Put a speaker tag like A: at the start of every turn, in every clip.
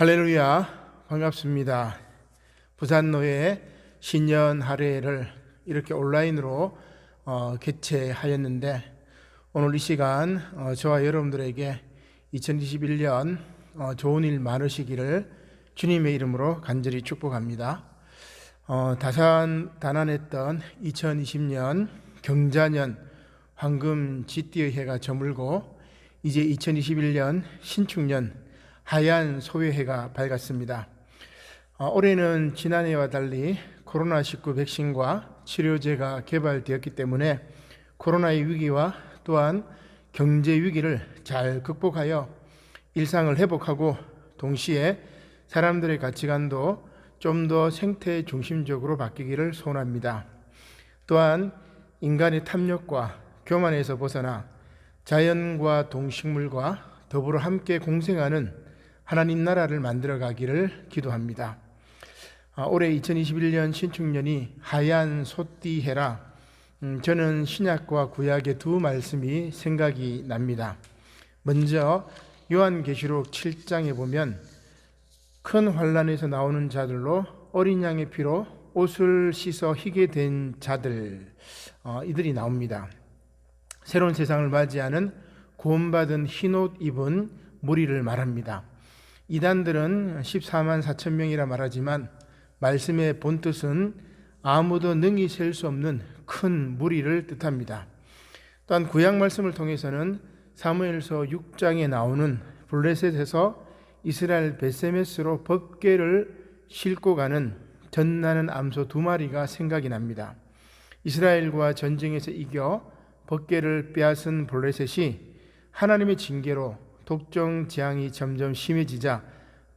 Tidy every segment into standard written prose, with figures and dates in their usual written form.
A: 할렐루야, 반갑습니다. 부산노예 신년 할애를 이렇게 온라인으로 개최하였는데, 오늘 이 시간 저와 여러분들에게 2021년 좋은 일 많으시기를 주님의 이름으로 간절히 축복합니다. 다산다난했던 2020년 경자년 황금 쥐띠의 해가 저물고 이제 2021년 신축년 하얀 소외해가 밝았습니다. 올해는 지난해와 달리 코로나19 백신과 치료제가 개발되었기 때문에 코로나의 위기와 또한 경제 위기를 잘 극복하여 일상을 회복하고, 동시에 사람들의 가치관도 좀 더 생태 중심적으로 바뀌기를 소원합니다. 또한 인간의 탐욕과 교만에서 벗어나 자연과 동식물과 더불어 함께 공생하는 하나님 나라를 만들어 가기를 기도합니다. 올해 2021년 신축년이 하얀 소띠해라. 저는 신약과 구약의 두 말씀이 생각이 납니다. 먼저 요한계시록 7장에 보면 큰 환난에서 나오는 자들로 어린 양의 피로 옷을 씻어 희게 된 자들, 이들이 나옵니다. 새로운 세상을 맞이하는 구원받은 흰옷 입은 무리를 말합니다. 이단들은 14만 4천 명이라 말하지만 말씀의 본뜻은 아무도 능히 셀 수 없는 큰 무리를 뜻합니다. 또한 구약 말씀을 통해서는 사무엘서 6장에 나오는 블레셋에서 이스라엘 벳세메스로 법궤를 싣고 가는 전나는 암소 2마리가 생각이 납니다. 이스라엘과 전쟁에서 이겨 법궤를 빼앗은 블레셋이 하나님의 징계로 독종 재앙이 점점 심해지자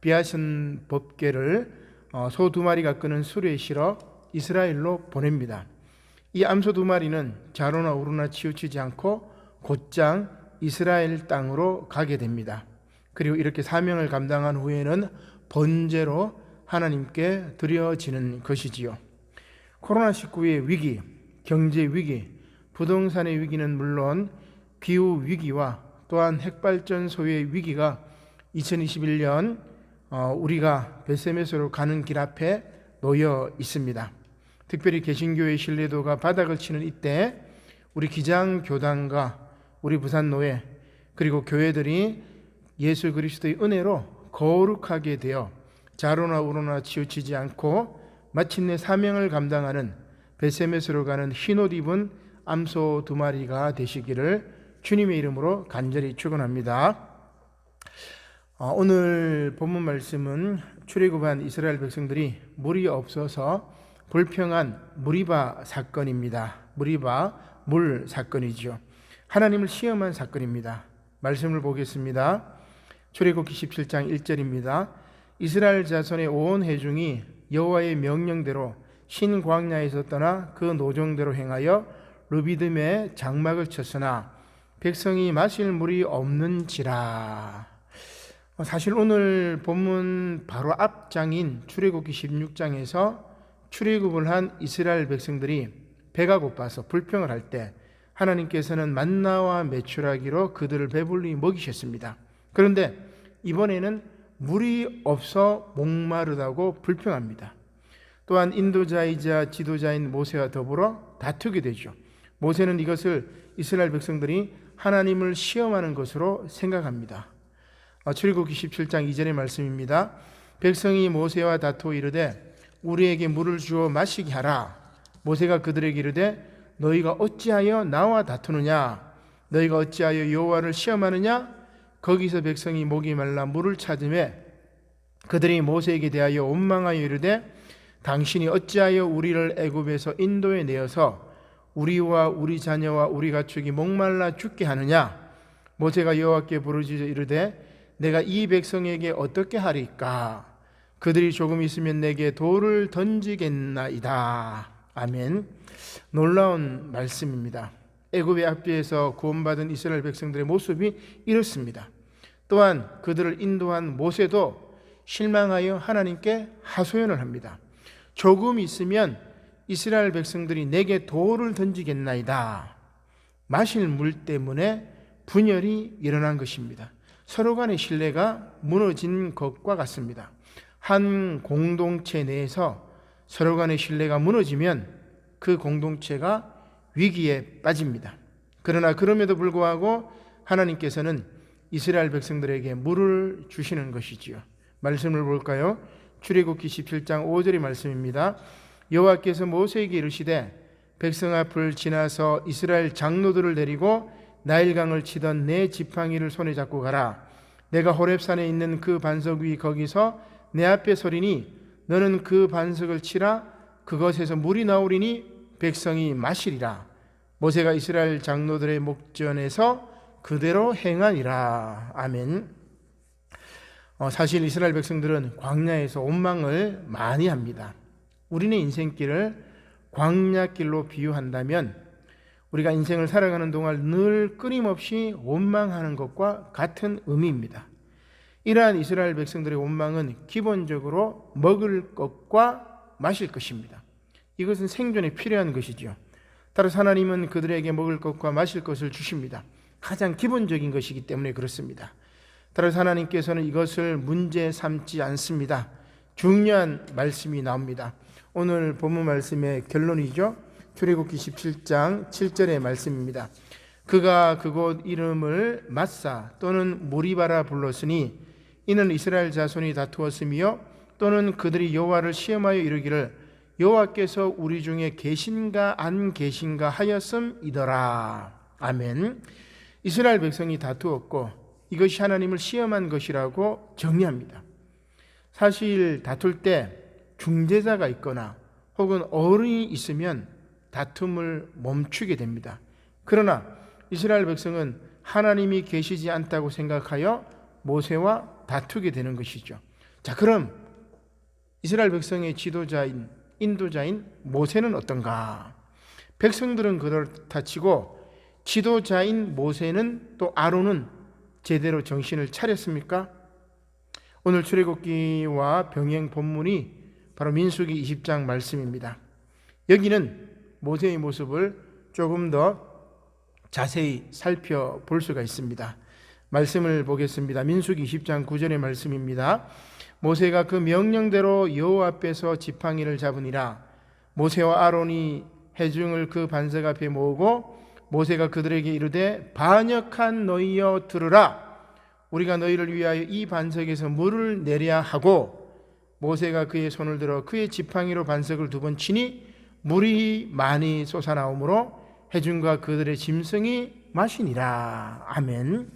A: 빼앗은 법궤를 소 2마리가 끄는 수레에 실어 이스라엘로 보냅니다. 이 암소 2마리는 좌로나 우로나 치우치지 않고 곧장 이스라엘 땅으로 가게 됩니다. 그리고 이렇게 사명을 감당한 후에는 번제로 하나님께 드려지는 것이지요. 코로나19의 위기, 경제 위기, 부동산의 위기는 물론 기후 위기와 또한 핵발전소의 위기가 2021년 우리가 벳세메스로 가는 길 앞에 놓여 있습니다. 특별히 개신교의 신뢰도가 바닥을 치는 이때 우리 기장교단과 우리 부산노예 그리고 교회들이 예수 그리스도의 은혜로 거룩하게 되어 좌로나 우로나 치우치지 않고 마침내 사명을 감당하는 벳세메스로 가는 흰옷 입은 암소 2마리가 되시기를 주님의 이름으로 간절히 축원합니다. 오늘 본문 말씀은 출애굽한 이스라엘 백성들이 물이 없어서 불평한 무리바 사건입니다. 무리바 물 사건이죠. 하나님을 시험한 사건입니다. 말씀을 보겠습니다. 출애굽기 17장 1절입니다. 이스라엘 자손의 온 회중이 여호와의 명령대로 신 광야에서 떠나 그 노정대로 행하여 르비딤에 장막을 쳤으나 백성이 마실 물이 없는지라. 사실 오늘 본문 바로 앞장인 출애굽기 16장에서 출애굽을 한 이스라엘 백성들이 배가 고파서 불평을 할 때 하나님께서는 만나와 메추라기로 그들을 배불리 먹이셨습니다. 그런데 이번에는 물이 없어 목마르다고 불평합니다. 또한 인도자이자 지도자인 모세와 더불어 다투게 되죠. 모세는 이것을 이스라엘 백성들이 하나님을 시험하는 것으로 생각합니다. 출애굽기 17장 2절의 말씀입니다. 백성이 모세와 다투어 이르되 우리에게 물을 주어 마시게 하라. 모세가 그들에게 이르되 너희가 어찌하여 나와 다투느냐? 너희가 어찌하여 여호와를 시험하느냐? 거기서 백성이 목이 말라 물을 찾으매 그들이 모세에게 대하여 원망하여 이르되 당신이 어찌하여 우리를 애굽에서 인도에 내어서 우리와 우리 자녀와 우리 가축이 목말라 죽게 하느냐? 모세가 여호와께 부르짖어 이르되 내가 이 백성에게 어떻게 하리까? 그들이 조금 있으면 내게 돌을 던지겠나이다. 아멘. 놀라운 말씀입니다. 애굽의 압제에서 구원받은 이스라엘 백성들의 모습이 이렇습니다. 또한 그들을 인도한 모세도 실망하여 하나님께 하소연을 합니다. 조금 있으면 이스라엘 백성들이 내게 돌을 던지겠나이다. 마실 물 때문에 분열이 일어난 것입니다. 서로 간의 신뢰가 무너진 것과 같습니다. 한 공동체 내에서 서로 간의 신뢰가 무너지면 그 공동체가 위기에 빠집니다. 그러나 그럼에도 불구하고 하나님께서는 이스라엘 백성들에게 물을 주시는 것이지요. 말씀을 볼까요? 출애굽기 17장 5절의 말씀입니다. 여호와께서 모세에게 이르시되 백성 앞을 지나서 이스라엘 장로들을 데리고 나일강을 치던 내 지팡이를 손에 잡고 가라. 내가 호렙산에 있는 그 반석 위 거기서 내 앞에 서리니 너는 그 반석을 치라. 그것에서 물이 나오리니 백성이 마시리라. 모세가 이스라엘 장로들의 목전에서 그대로 행하니라. 아멘. 사실 이스라엘 백성들은 광야에서 원망을 많이 합니다. 우리는 인생길을 광야길로 비유한다면 우리가 인생을 살아가는 동안 늘 끊임없이 원망하는 것과 같은 의미입니다. 이러한 이스라엘 백성들의 원망은 기본적으로 먹을 것과 마실 것입니다. 이것은 생존에 필요한 것이죠. 따라서 하나님은 그들에게 먹을 것과 마실 것을 주십니다. 가장 기본적인 것이기 때문에 그렇습니다. 따라서 하나님께서는 이것을 문제 삼지 않습니다. 중요한 말씀이 나옵니다. 오늘 본문 말씀의 결론이죠. 출애굽기 17장 7절의 말씀입니다. 그가 그곳 이름을 마사 또는 무리바라 불렀으니 이는 이스라엘 자손이 다투었으며 또는 그들이 여호와를 시험하여 이르기를 여호와께서 우리 중에 계신가 안 계신가 하였음이더라. 아멘. 이스라엘 백성이 다투었고 이것이 하나님을 시험한 것이라고 정리합니다. 사실 다툴 때 중재자가 있거나 혹은 어른이 있으면 다툼을 멈추게 됩니다. 그러나 이스라엘 백성은 하나님이 계시지 않다고 생각하여 모세와 다투게 되는 것이죠. 자, 그럼 이스라엘 백성의 지도자인 인도자인 모세는 어떤가? 백성들은 그렇다 치고 지도자인 모세는 또 아론은 제대로 정신을 차렸습니까? 오늘 출애굽기와 병행 본문이 바로 민수기 20장 말씀입니다. 여기는 모세의 모습을 조금 더 자세히 살펴볼 수가 있습니다. 말씀을 보겠습니다. 민수기 20장 9절의 말씀입니다. 모세가 그 명령대로 여호와 앞에서 지팡이를 잡으니라. 모세와 아론이 회중을 그 반석 앞에 모으고 모세가 그들에게 이르되 반역한 너희여 들으라. 우리가 너희를 위하여 이 반석에서 물을 내려 하고 모세가 그의 손을 들어 그의 지팡이로 반석을 2번 치니 물이 많이 솟아나오므로 회중과 그들의 짐승이 마시니라. 아멘.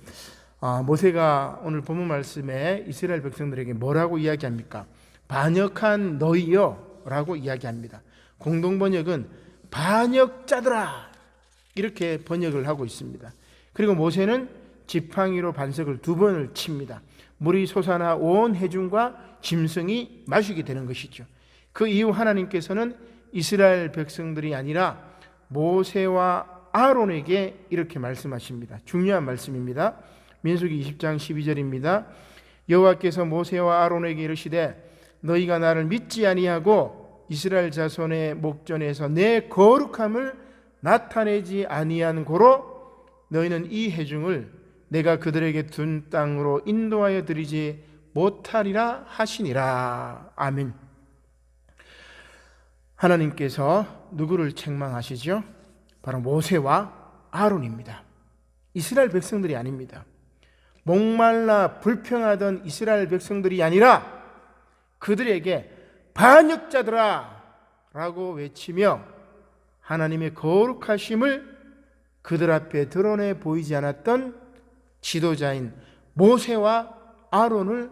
A: 모세가 오늘 본문 말씀에 이스라엘 백성들에게 뭐라고 이야기합니까? 반역한 너희여 라고 이야기합니다. 공동번역은 반역자들아 이렇게 번역을 하고 있습니다. 그리고 모세는 지팡이로 반석을 2번을 칩니다. 물이 솟아나 온 회중과 짐승이 마시게 되는 것이죠. 그 이후 하나님께서는 이스라엘 백성들이 아니라 모세와 아론에게 이렇게 말씀하십니다. 중요한 말씀입니다. 민수기 20장 12절입니다. 여호와께서 모세와 아론에게 이르시되 너희가 나를 믿지 아니하고 이스라엘 자손의 목전에서 내 거룩함을 나타내지 아니한 고로 너희는 이 회중을 내가 그들에게 둔 땅으로 인도하여 드리지 못하리라 하시니라. 아멘. 하나님께서 누구를 책망하시죠? 바로 모세와 아론입니다. 이스라엘 백성들이 아닙니다. 목말라 불평하던 이스라엘 백성들이 아니라 그들에게 반역자들아 라고 외치며 하나님의 거룩하심을 그들 앞에 드러내 보이지 않았던 지도자인 모세와 아론을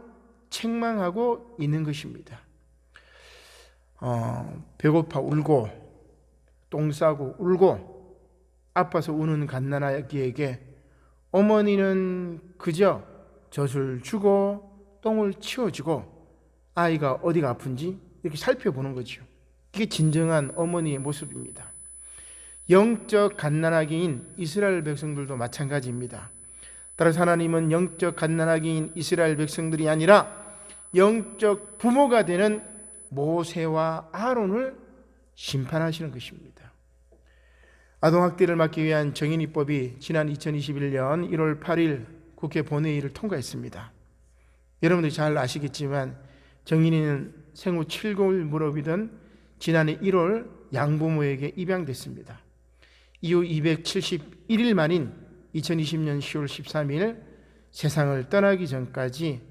A: 책망하고 있는 것입니다. 배고파 울고 똥 싸고 울고 아파서 우는 갓난아기에게 어머니는 그저 젖을 주고 똥을 치워주고 아이가 어디가 아픈지 이렇게 살펴보는 거죠. 이게 진정한 어머니의 모습입니다. 영적 갓난아기인 이스라엘 백성들도 마찬가지입니다. 따라서 하나님은 영적 갓난아기인 이스라엘 백성들이 아니라 영적 부모가 되는 모세와 아론을 심판하시는 것입니다. 아동학대를 막기 위한 정인이법이 지난 2021년 1월 8일 국회 본회의를 통과했습니다. 여러분들이 잘 아시겠지만 정인이는 생후 7개월 무렵이던 지난해 1월 양부모에게 입양됐습니다. 이후 271일 만인 2020년 10월 13일 세상을 떠나기 전까지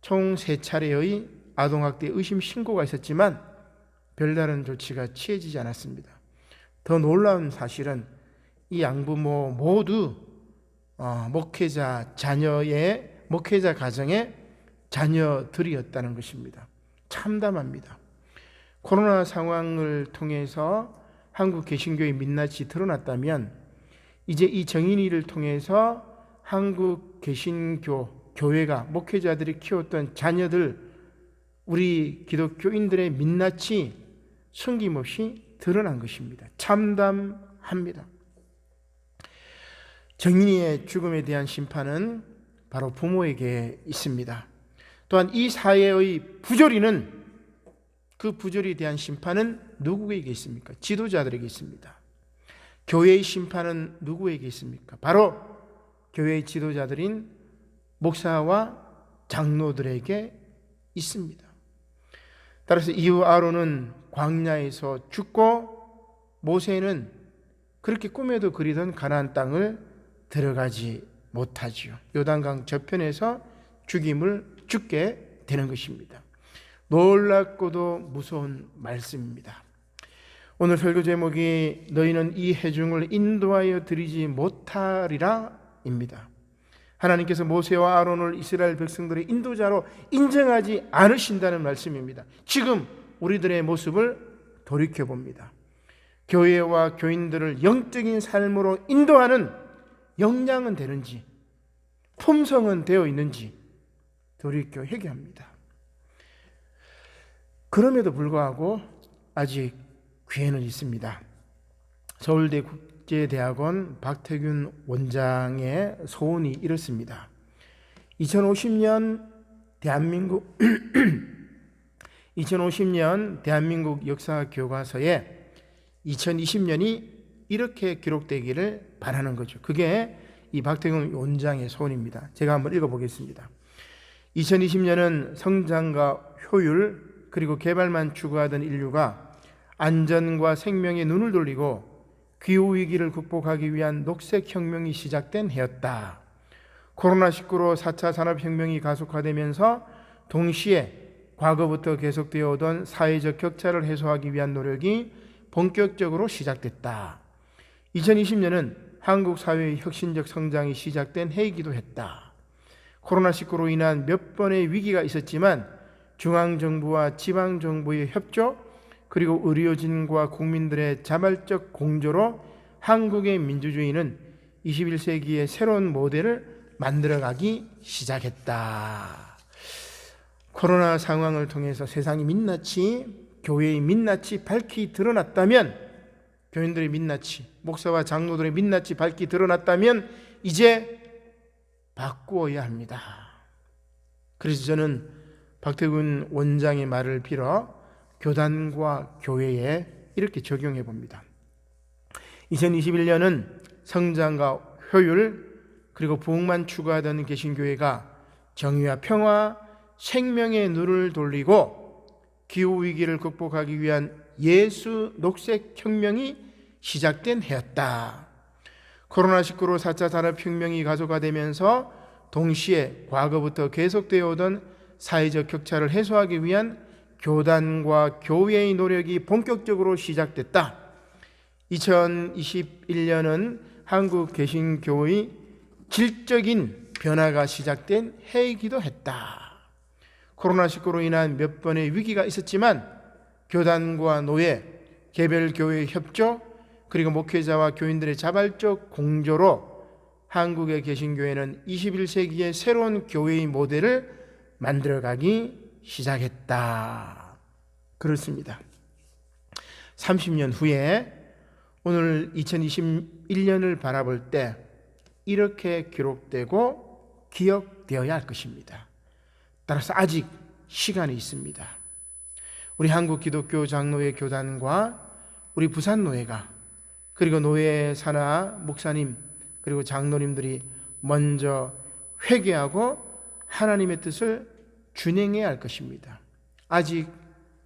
A: 총 3차례의 아동학대 의심 신고가 있었지만 별다른 조치가 취해지지 않았습니다. 더 놀라운 사실은 이 양부모 모두 목회자 가정의 자녀들이었다는 것입니다. 참담합니다. 코로나 상황을 통해서 한국 개신교의 민낯이 드러났다면 이제 이 정인이를 통해서 한국 개신교 교회가 목회자들이 키웠던 자녀들, 우리 기독교인들의 민낯이 숨김없이 드러난 것입니다. 참담합니다. 정인이의 죽음에 대한 심판은 바로 부모에게 있습니다. 또한 이 사회의 부조리는, 그 부조리에 대한 심판은 누구에게 있습니까? 지도자들에게 있습니다. 교회의 심판은 누구에게 있습니까? 바로 교회의 지도자들인 목사와 장로들에게 있습니다. 따라서 이후 아론은 광야에서 죽고 모세는 그렇게 꿈에도 그리던 가나안 땅을 들어가지 못하지요. 요단강 저편에서 죽게 되는 것입니다. 놀랍고도 무서운 말씀입니다. 오늘 설교 제목이 너희는 이 회중을 인도하여 드리지 못하리라 입니다. 하나님께서 모세와 아론을 이스라엘 백성들의 인도자로 인정하지 않으신다는 말씀입니다. 지금 우리들의 모습을 돌이켜봅니다. 교회와 교인들을 영적인 삶으로 인도하는 역량은 되는지, 품성은 되어 있는지 돌이켜 회개합니다. 그럼에도 불구하고 아직 기회는 있습니다. 서울대 국제대학원 박태균 원장의 소원이 이렇습니다. 2050년 대한민국 역사 교과서에 2020년이 이렇게 기록되기를 바라는 거죠. 그게 이 박태균 원장의 소원입니다. 제가 한번 읽어보겠습니다. 2020년은 성장과 효율 그리고 개발만 추구하던 인류가 안전과 생명에 눈을 돌리고 기후위기를 극복하기 위한 녹색혁명이 시작된 해였다. 코로나19로 4차 산업혁명이 가속화되면서 동시에 과거부터 계속되어 오던 사회적 격차를 해소하기 위한 노력이 본격적으로 시작됐다. 2020년은 한국 사회의 혁신적 성장이 시작된 해이기도 했다. 코로나19로 인한 몇 번의 위기가 있었지만 중앙정부와 지방정부의 협조 그리고 의료진과 국민들의 자발적 공조로 한국의 민주주의는 21세기의 새로운 모델을 만들어가기 시작했다. 코로나 상황을 통해서 세상의 민낯이, 교회의 민낯이 밝히 드러났다면, 교인들의 민낯이, 목사와 장로들의 민낯이 밝히 드러났다면 이제 바꾸어야 합니다. 그래서 저는 박태균 원장의 말을 빌어 교단과 교회에 이렇게 적용해 봅니다. 2021년은 성장과 효율 그리고 부흥만 추구하던 개신교회가 정의와 평화, 생명의 눈을 돌리고 기후위기를 극복하기 위한 예수 녹색혁명이 시작된 해였다. 코로나19로 4차 산업혁명이 가속화되면서 동시에 과거부터 계속되어 오던 사회적 격차를 해소하기 위한 교단과 교회의 노력이 본격적으로 시작됐다. 2021년은 한국 개신교의 질적인 변화가 시작된 해이기도 했다. 코로나19로 인한 몇 번의 위기가 있었지만 교단과 노예, 개별 교회의 협조, 그리고 목회자와 교인들의 자발적 공조로 한국의 개신교회는 21세기의 새로운 교회의 모델을 만들어가기 시작했다. 그렇습니다. 30년 후에 오늘 2021년을 바라볼 때 이렇게 기록되고 기억되어야 할 것입니다. 따라서 아직 시간이 있습니다. 우리 한국 기독교 장로회 교단과 우리 부산노회가, 그리고 노회 산하 목사님 그리고 장로님들이 먼저 회개하고 하나님의 뜻을 준행해야 할 것입니다. 아직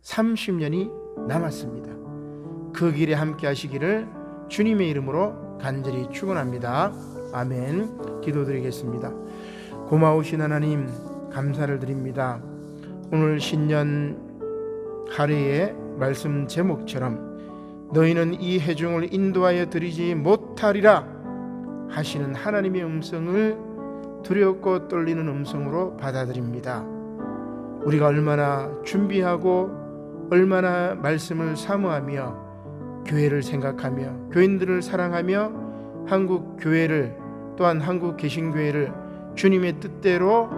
A: 30년이 남았습니다. 그 길에 함께 하시기를 주님의 이름으로 간절히 축원합니다. 아멘. 기도드리겠습니다. 고마우신 하나님, 감사를 드립니다. 오늘 신년 하례의 말씀 제목처럼 너희는 이 회중을 인도하여 드리지 못하리라 하시는 하나님의 음성을 두렵고 떨리는 음성으로 받아들입니다. 우리가 얼마나 준비하고 얼마나 말씀을 사모하며 교회를 생각하며 교인들을 사랑하며 한국 교회를 또한 한국 개신교회를 주님의 뜻대로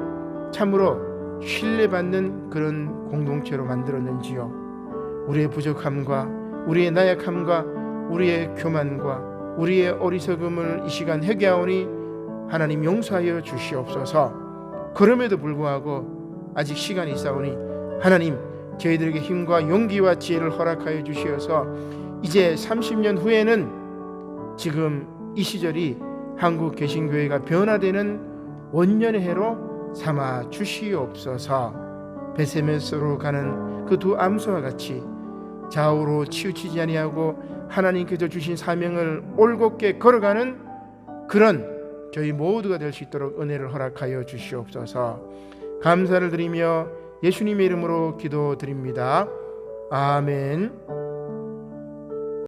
A: 참으로 신뢰받는 그런 공동체로 만들었는지요. 우리의 부족함과 우리의 나약함과 우리의 교만과 우리의 어리석음을 이 시간 회개하오니 하나님 용서하여 주시옵소서. 그럼에도 불구하고 아직 시간이 있사오니 하나님 저희들에게 힘과 용기와 지혜를 허락하여 주시어서 이제 30년 후에는 지금 이 시절이 한국 개신교회가 변화되는 원년의 해로 삼아 주시옵소서. 베세메스로 가는 그 두 암소와 같이 좌우로 치우치지 아니하고 하나님께서 주신 사명을 올곧게 걸어가는 그런 저희 모두가 될 수 있도록 은혜를 허락하여 주시옵소서. 감사를 드리며 예수님의 이름으로 기도드립니다. 아멘.